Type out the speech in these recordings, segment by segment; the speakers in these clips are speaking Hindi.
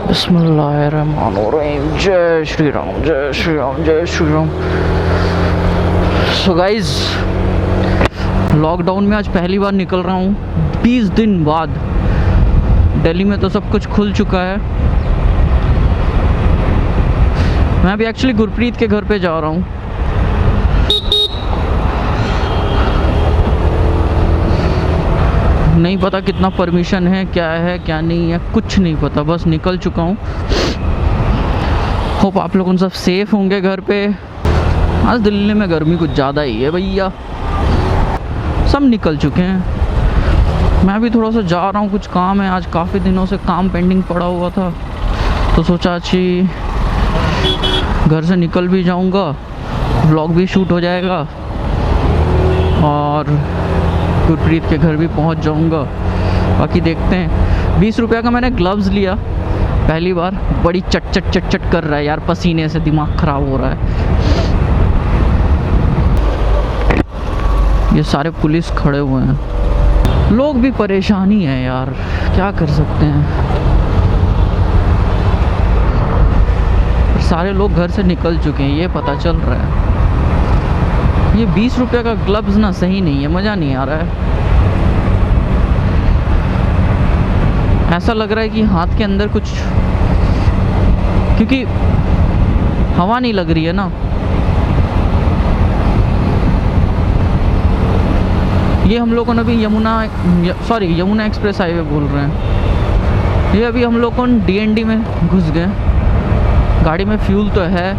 बिस्मिल्लाहिर्रहमानिर्रहीम। जय श्री राम, जय श्री राम, जय Shri Ram. So guys, lockdown में आज पहली बार निकल रहा हूँ 20 दिन बाद। दिल्ली में तो सब कुछ खुल चुका है। मैं अभी एक्चुअली गुरप्रीत के घर पे जा रहा हूँ। नहीं पता कितना परमिशन है, क्या नहीं है, कुछ नहीं पता। बस निकल चुका हूँ। होप आप लोग सब सेफ होंगे घर पे। आज दिल्ली में गर्मी कुछ ज़्यादा ही है भैया। सब निकल चुके हैं। मैं भी थोड़ा सा जा रहा हूँ, कुछ काम है। आज काफ़ी दिनों से काम पेंडिंग पड़ा हुआ था, तो सोचा अच्छी घर से निकल भी जाऊँगा, व्लॉग भी शूट हो जाएगा और गुरप्रीत के घर भी पहुंच जाऊंगा। बाकी देखते हैं। 20 रुपये का मैंने ग्लव्स लिया पहली बार। बड़ी चट चट चट चट कर रहा है यार, पसीने से दिमाग ख़राब हो रहा है। ये सारे पुलिस खड़े हुए हैं। लोग भी परेशानी है यार, क्या कर सकते हैं। सारे लोग घर से निकल चुके हैं, ये पता चल रहा है। ये 20 रुपये का ग्लव्स ना सही नहीं है, मज़ा नहीं आ रहा है। ऐसा लग रहा है कि हाथ के अंदर कुछ, क्योंकि हवा नहीं लग रही है ना। ये हम लोगों ने अभी यमुना एक्सप्रेस हाईवे बोल रहे हैं। ये अभी हम लोग को DND में घुस गए। गाड़ी में फ्यूल तो है,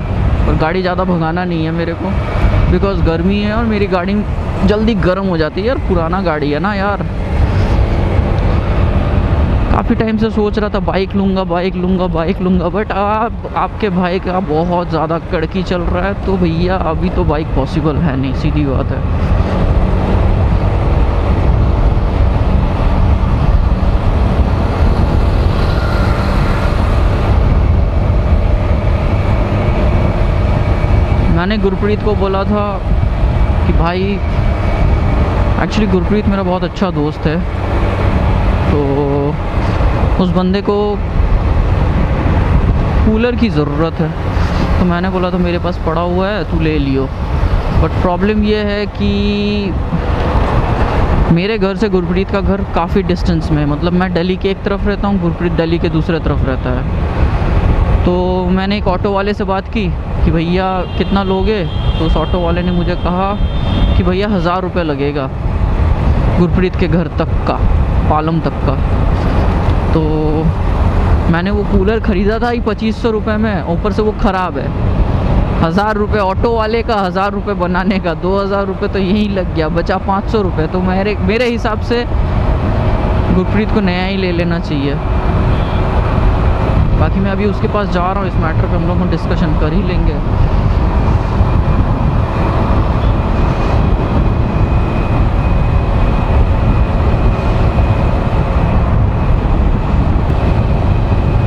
और गाड़ी ज़्यादा भगाना नहीं है मेरे को, बिकॉज़ गर्मी है और मेरी गाड़ी जल्दी गर्म हो जाती है यार। पुराना गाड़ी है ना यार। काफ़ी टाइम से सोच रहा था बाइक लूँगा, बट आपके भाई का बहुत ज़्यादा कड़की चल रहा है, तो भैया अभी तो बाइक पॉसिबल है नहीं, सीधी बात है। मैंने गुरप्रीत को बोला था कि भाई, एक्चुअली गुरप्रीत मेरा बहुत अच्छा दोस्त है, तो उस बंदे को कूलर की ज़रूरत है। तो मैंने बोला था मेरे पास पड़ा हुआ है, तू ले लियो। बट प्रॉब्लम ये है कि मेरे घर से गुरप्रीत का घर काफ़ी डिस्टेंस में है। मतलब मैं दिल्ली के एक तरफ रहता हूँ, गुरप्रीत दिल्ली के दूसरे तरफ रहता है। तो मैंने एक ऑटो वाले से बात की कि भैया कितना लोगे। तो उस ऑटो वाले ने मुझे कहा कि भैया 1000 रुपये लगेगा गुरप्रीत के घर तक का, पालम तक का। तो मैंने वो कूलर ख़रीदा था ही 2500 रुपये में, ऊपर से वो ख़राब है। 1000 रुपये ऑटो वाले का, 1000 रुपये बनाने का, 2000 रुपये तो यहीं लग गया, बचा 500 रुपये। तो मेरे हिसाब से गुरप्रीत को नया ही ले लेना चाहिए। बाकी मैं अभी उसके पास जा रहा हूँ, इस मैटर पे हम लोग डिस्कशन कर ही लेंगे।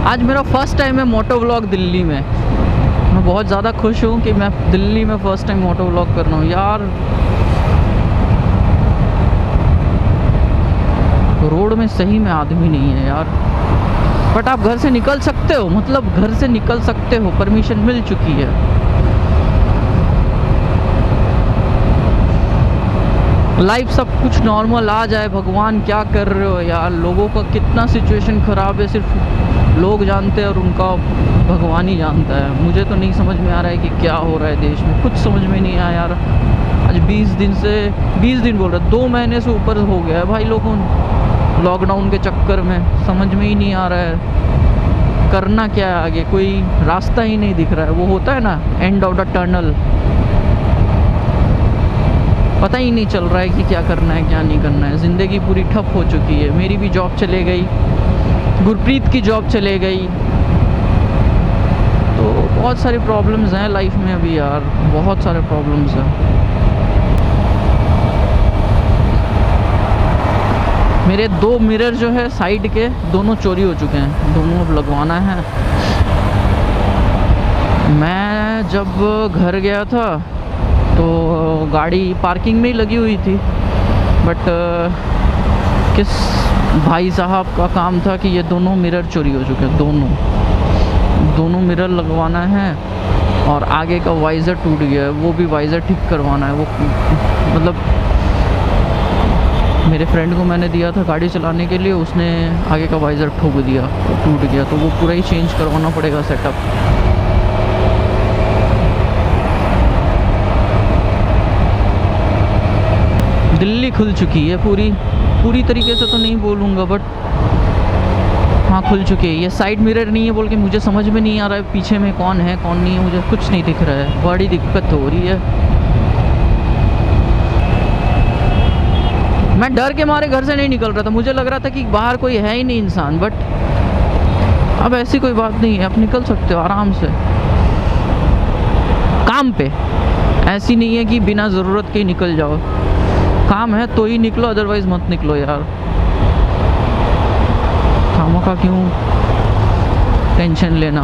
आज मेरा फर्स्ट टाइम है मोटो व्लॉग दिल्ली में। मैं बहुत ज़्यादा खुश हूँ कि मैं दिल्ली में फ़र्स्ट टाइम मोटो व्लॉग कर रहा हूँ यार। रोड में सही में आदमी नहीं है यार। बट आप घर से निकल सकते हो, मतलब घर से निकल सकते हो, परमिशन मिल चुकी है। लाइफ सब कुछ नॉर्मल आ जाए, भगवान क्या कर रहे हो यार। लोगों का कितना सिचुएशन ख़राब है, सिर्फ लोग जानते हैं और उनका भगवान ही जानता है। मुझे तो नहीं समझ में आ रहा है कि क्या हो रहा है देश में, कुछ समझ में नहीं आया यार। आज 20 दिन बोल रहे, 2 महीने से ऊपर हो गया है भाई लोगों लॉकडाउन के चक्कर में। समझ में ही नहीं आ रहा है करना क्या है आगे, कोई रास्ता ही नहीं दिख रहा है। वो होता है ना, एंड ऑफ द टनल, पता ही नहीं चल रहा है कि क्या करना है क्या नहीं करना है। ज़िंदगी पूरी ठप हो चुकी है। मेरी भी जॉब चले गई, गुरप्रीत की जॉब चले गई, तो बहुत सारी प्रॉब्लम्स हैं लाइफ में अभी यार, बहुत सारे प्रॉब्लम्स हैं। मेरे 2 मिरर जो है साइड के, दोनों चोरी हो चुके हैं, दोनों अब लगवाना है। मैं जब घर गया था तो गाड़ी पार्किंग में ही लगी हुई थी, बट किस भाई साहब का काम था कि ये दोनों मिरर चोरी हो चुके हैं, दोनों मिरर लगवाना है और आगे का वाइज़र टूट गया है, वो भी वाइज़र ठीक करवाना है। वो मतलब मेरे फ्रेंड को मैंने दिया था गाड़ी चलाने के लिए, उसने आगे का वाइज़र ठोक दिया, टूट गया, तो वो पूरा ही चेंज करवाना पड़ेगा सेटअप। दिल्ली खुल चुकी है पूरी तरीके से तो नहीं बोलूँगा, बट हाँ खुल चुकी है। ये साइड मिरर नहीं है बोल के मुझे समझ में नहीं आ रहा है पीछे में कौन है कौन नहीं है, मुझे कुछ नहीं दिख रहा है, बड़ी दिक्कत हो रही है। मैं डर के मारे घर से नहीं निकल रहा था, मुझे लग रहा था कि बाहर कोई है ही नहीं इंसान, बट अब ऐसी कोई बात नहीं है, आप निकल सकते हो आराम से काम पे। ऐसी नहीं है कि बिना ज़रूरत के ही निकल जाओ, काम है तो ही निकलो, अदरवाइज़ मत निकलो यार। कामों का क्यों टेंशन लेना।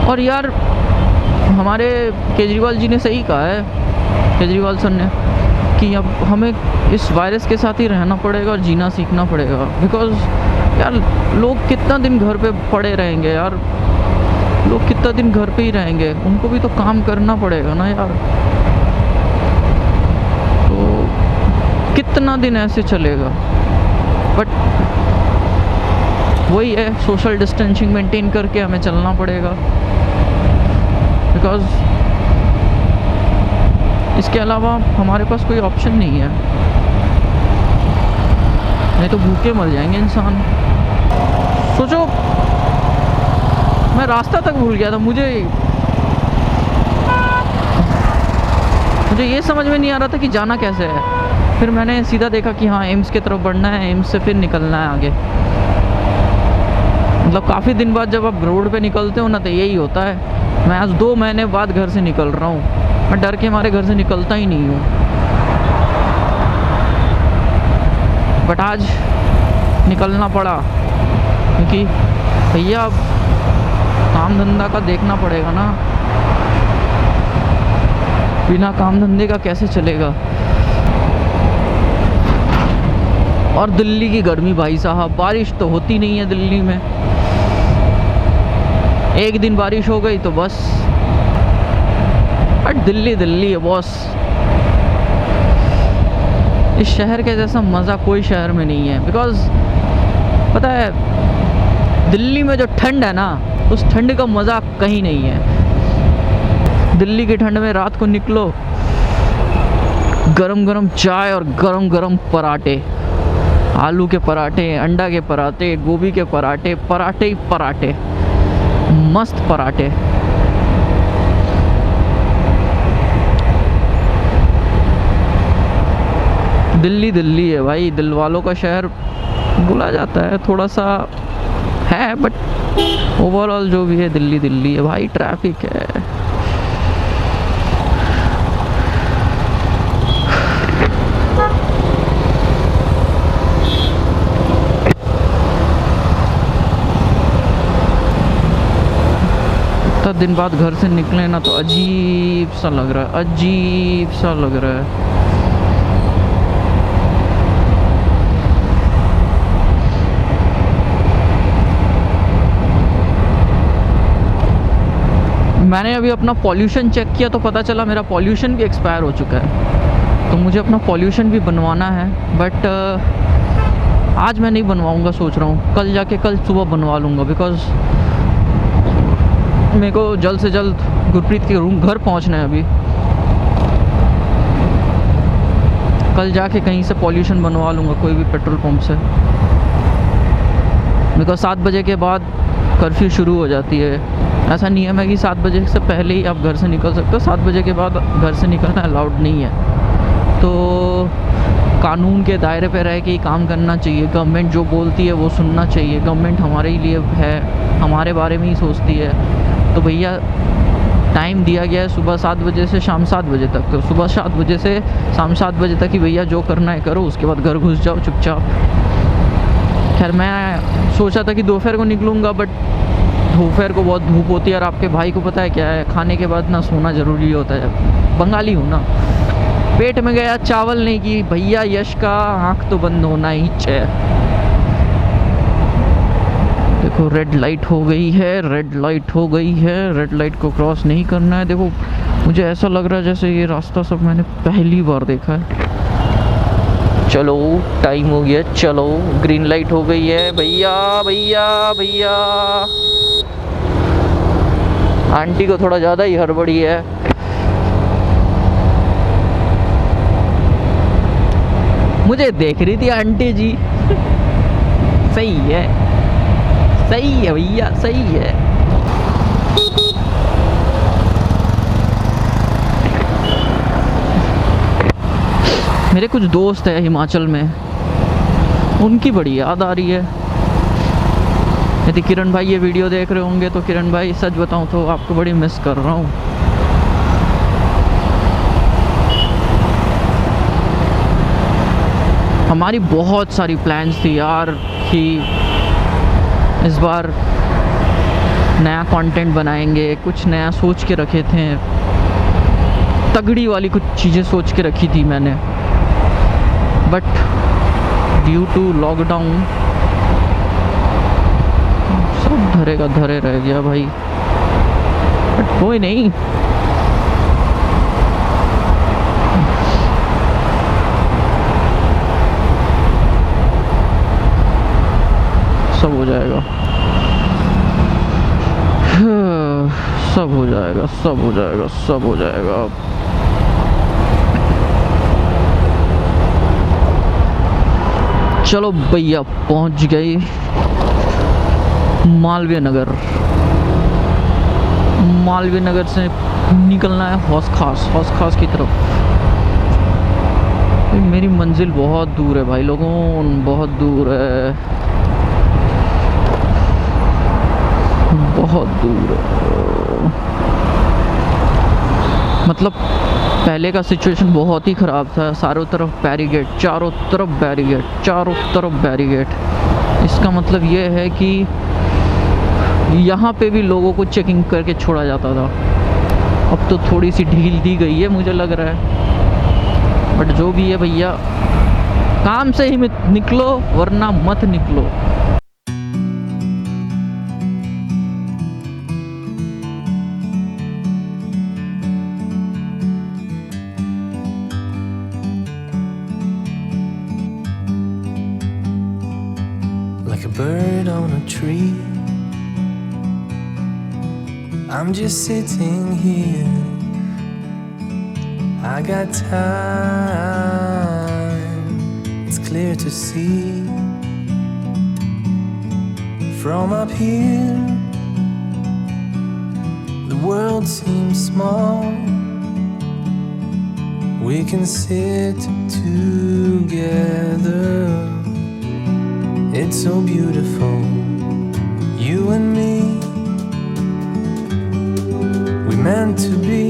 और यार हमारे केजरीवाल जी ने सही कहा है, केजरीवाल सर ने, कि अब हमें इस वायरस के साथ ही रहना पड़ेगा और जीना सीखना पड़ेगा। बिकॉज़ यार लोग कितना दिन घर पे पड़े रहेंगे यार, लोग कितना दिन घर पे ही रहेंगे, उनको भी तो काम करना पड़ेगा ना यार। तो कितना दिन ऐसे चलेगा, बट वही है, सोशल डिस्टेंसिंग मेंटेन करके हमें चलना पड़ेगा। बिकॉज़ इसके अलावा हमारे पास कोई ऑप्शन नहीं है, नहीं तो भूखे मर जाएंगे इंसान। सोचो मैं रास्ता तक भूल गया था, मुझे ये समझ में नहीं आ रहा था कि जाना कैसे है। फिर मैंने सीधा देखा कि हाँ एम्स की तरफ बढ़ना है, एम्स से फिर निकलना है आगे। मतलब काफ़ी दिन बाद जब आप रोड पे निकलते हो ना तो यही होता है। मैं आज 2 महीने बाद घर से निकल रहा हूँ, मैं डर के मारे घर से निकलता ही नहीं हूँ, बट आज निकलना पड़ा क्योंकि भैया अब काम धंधा का देखना पड़ेगा ना, बिना काम धंधे का कैसे चलेगा। और दिल्ली की गर्मी भाई साहब, बारिश तो होती नहीं है दिल्ली में, एक दिन बारिश हो गई तो बस। बट दिल्ली है बॉस, इस शहर के जैसा मज़ा कोई शहर में नहीं है। बिकॉज़ पता है दिल्ली में जो ठंड है ना, उस ठंड का मज़ा कहीं नहीं है। दिल्ली की ठंड में रात को निकलो, गरम गरम चाय और गरम गरम पराठे, आलू के पराठे, अंडा के पराठे, गोभी के पराठे, पराठे ही पराठे, मस्त पराठे। दिल्ली है भाई, दिल वालों का शहर बोला जाता है, थोड़ा सा है, बट ओवरऑल जो भी है दिल्ली है भाई। ट्रैफिक है, इतना दिन बाद घर से निकले ना तो अजीब सा लग रहा है। मैंने अभी अपना पॉल्यूशन चेक किया तो पता चला मेरा पॉल्यूशन भी एक्सपायर हो चुका है, तो मुझे अपना पॉल्यूशन भी बनवाना है। बट आज मैं नहीं बनवाऊंगा, सोच रहा हूँ कल सुबह बनवा लूँगा। बिकॉज़ मेरे को जल्द से जल्द गुरप्रीत के घर पहुँचना है अभी, कल जाके कहीं से पॉल्यूशन बनवा लूँगा, कोई भी पेट्रोल पंप से। बिकॉज़ 7 बजे के बाद कर्फ्यू शुरू हो जाती है। ऐसा नियम है कि 7 बजे से पहले ही आप घर से निकल सकते हो, 7 बजे के बाद घर से निकलना अलाउड नहीं है। तो कानून के दायरे पे रह के ही काम करना चाहिए, गवर्नमेंट जो बोलती है वो सुनना चाहिए। गवर्नमेंट हमारे ही लिए है, हमारे बारे में ही सोचती है। तो भैया टाइम दिया गया है सुबह 7 बजे से शाम 7 बजे तक, तो सुबह 7 बजे से शाम 7 बजे तक ही भैया जो करना है करो, उसके बाद घर घुस जाओ चुपचाप। खैर मैं सोचा था कि दोपहर को निकलूँगा, बट दोपहर को बहुत धूप होती है और आपके भाई को पता है क्या है, खाने के बाद ना सोना ज़रूरी होता है, बंगाली हूँ ना। पेट में गया चावल नहीं कि भैया यश का आँख तो बंद होना ही चाहिए। देखो रेड लाइट हो गई है, रेड लाइट हो गई है, रेड लाइट को क्रॉस नहीं करना है। देखो मुझे ऐसा लग रहा है जैसे ये रास्ता सब मैंने पहली बार देखा है। चलो टाइम हो गया, चलो ग्रीन लाइट हो गई है। भैया भैया भैया, आंटी को थोड़ा ज़्यादा ही हड़बड़ी है। मुझे देख रही थी आंटी जी। सही है, सही है भैया, सही है। मेरे कुछ दोस्त है हिमाचल में, उनकी बड़ी याद आ रही है। यदि किरण भाई ये वीडियो देख रहे होंगे तो किरण भाई सच बताऊं तो आपको बड़ी मिस कर रहा हूँ। हमारी बहुत सारी प्लान्स थी यार कि इस बार नया कंटेंट बनाएंगे, कुछ नया सोच के रखे थे, तगड़ी वाली कुछ चीज़ें सोच के रखी थी मैंने, बट ड्यू टू लॉकडाउन सब धरे का धरे रह गया भाई। बट कोई नहीं, सब हो जाएगा, सब हो जाएगा, सब हो जाएगा, सब हो जाएगा। चलो भैया पहुंच गए मालवीय नगर। मालवीय नगर से निकलना है हौस खास की तरफ। मेरी मंजिल बहुत दूर है भाई लोगों, बहुत दूर है, बहुत दूर है। मतलब पहले का सिचुएशन बहुत ही ख़राब था, चारों तरफ बैरिकेड, चारों तरफ बैरिकेड, चारों तरफ बैरिकेड। इसका मतलब ये है कि यहाँ पे भी लोगों को चेकिंग करके छोड़ा जाता था। अब तो थोड़ी सी ढील दी गई है मुझे लग रहा है, बट जो भी है भैया काम से ही निकलो वरना मत निकलो। Like a bird on a tree, I'm just sitting here. I got time, it's clear to see. From up here, the world seems small. We can sit together. It's so beautiful, you and me. We meant to be